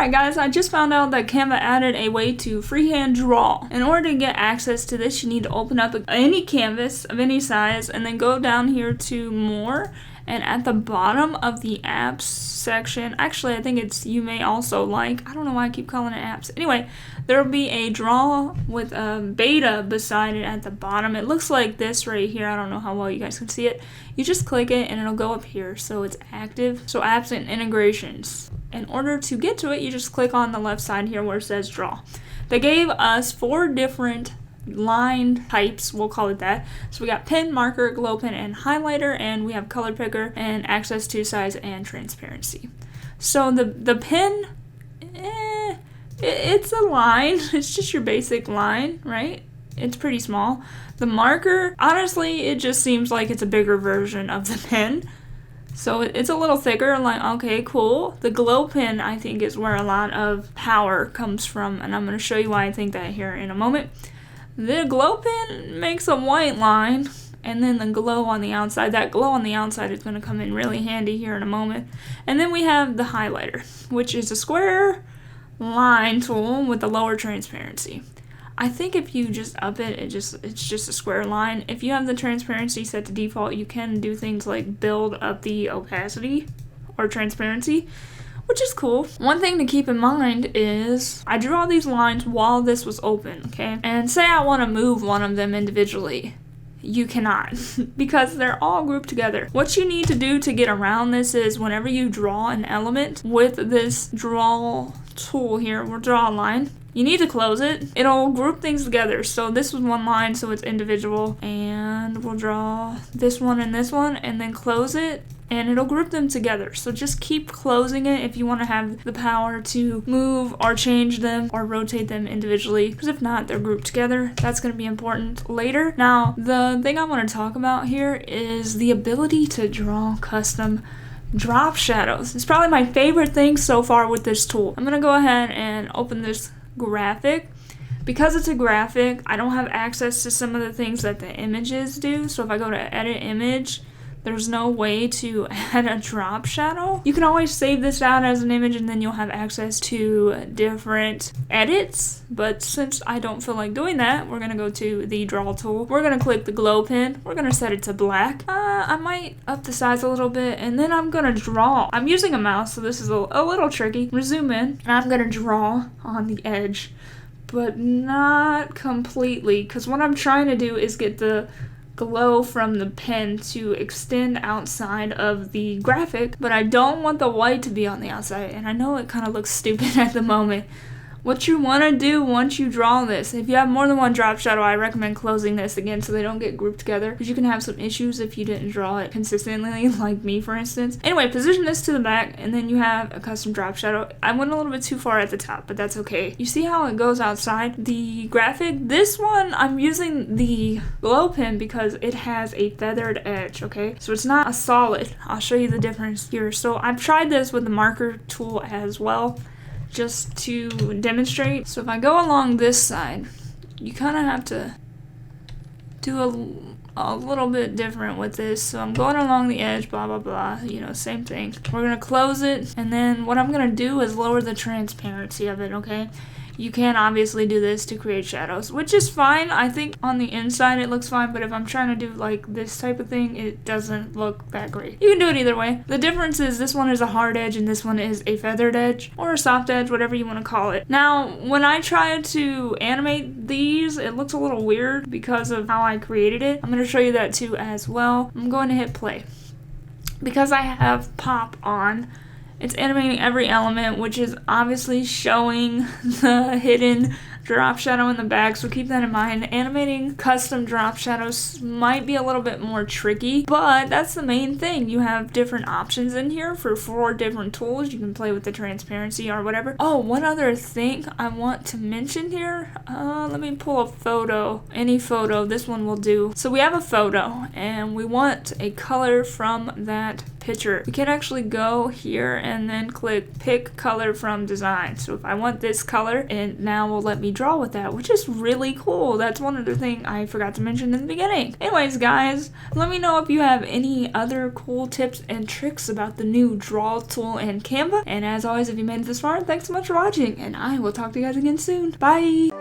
Alright guys, I just found out that Canva added a way to freehand draw. In order to get access to this, you need to open up any canvas of any size and then go down here to more, and at the bottom of the apps section, actually I think it's you may also like, I don't know why I keep calling it apps. Anyway, there will be a draw with a beta beside it at the bottom. It looks like this right here. I don't know how well you guys can see it. You just click it and it'll go up here, so it's active. So apps and integrations. In order to get to it, you just click on the left side here where it says draw. They gave us 4 different line types, we'll call it that. So we got pen, marker, glow pen, and highlighter, and we have color picker and access to size and transparency. So the pen, it's a line. It's just your basic line, right? It's pretty small. The marker, honestly, it just seems like it's a bigger version of the pen. So it's a little thicker. I'm like, okay, cool. The glow pen, I think, is where a lot of power comes from, and I'm going to show you why I think that here in a moment. The glow pen makes a white line, and then the glow on the outside. That glow on the outside is going to come in really handy here in a moment. And then we have the highlighter, which is a square line tool with a lower transparency. I think if you just up it, it's just a square line. If you have the transparency set to default, you can do things like build up the opacity or transparency, which is cool. One thing to keep in mind is I drew all these lines while this was open, okay? And say I want to move one of them individually. You cannot because they're all grouped together. What you need to do to get around this is whenever you draw an element with this draw tool here, we'll draw a line. You need to close it. It'll group things together. So this was one line, so it's individual. And we'll draw this one, and then close it. And it'll group them together. So just keep closing it if you want to have the power to move or change them or rotate them individually. Because if not, they're grouped together. That's going to be important later. Now, the thing I want to talk about here is the ability to draw custom drop shadows. It's probably my favorite thing so far with this tool. I'm going to go ahead and open this graphic. Because it's a graphic, I don't have access to some of the things that the images do. So if I go to edit image, there's no way to add a drop shadow. You can always save this out as an image and then you'll have access to different edits. But since I don't feel like doing that, we're gonna go to the draw tool. We're gonna click the glow pen. We're gonna set it to black. I might up the size a little bit and then I'm gonna draw. I'm using a mouse, so this is a little tricky. We zoom in and I'm gonna draw on the edge, but not completely, because what I'm trying to do is get the glow from the pen to extend outside of the graphic, but I don't want the white to be on the outside, and I know it kind of looks stupid at the moment. What you want to do once you draw this, if you have more than one drop shadow, I recommend closing this again so they don't get grouped together, because you can have some issues if you didn't draw it consistently, like me for instance. Anyway, position this to the back and then you have a custom drop shadow. I went a little bit too far at the top, but that's okay. You see how it goes outside the graphic? This one, I'm using the glow pen because it has a feathered edge, okay? So it's not a solid. I'll show you the difference here. So I've tried this with the marker tool as well, just to demonstrate. So if I go along this side, you kind of have to do a little bit different with this. So I'm going along the edge, blah blah blah, you know, same thing. We're gonna close it, and then what I'm gonna do is lower the transparency of it, okay? You can obviously do this to create shadows, which is fine. I think on the inside it looks fine, but if I'm trying to do like this type of thing, it doesn't look that great. You can do it either way. The difference is this one is a hard edge and this one is a feathered edge or a soft edge, whatever you want to call it. Now, when I try to animate these, it looks a little weird because of how I created it. I'm going to show you that too as well. I'm going to hit play. Because I have pop on, it's animating every element, which is obviously showing the hidden drop shadow in the back, so keep that in mind. Animating custom drop shadows might be a little bit more tricky, but that's the main thing. You have different options in here for 4 different tools. You can play with the transparency or whatever. Oh, one other thing I want to mention here. Let me pull a photo. Any photo, this one will do. So we have a photo and we want a color from that picture. We can actually go here and then click pick color from design. So if I want this color, and now will let me draw with that, which is really cool. That's one other thing I forgot to mention in the beginning. Anyways, guys, let me know if you have any other cool tips and tricks about the new draw tool in Canva. And as always, if you made it this far, thanks so much for watching, and I will talk to you guys again soon. Bye!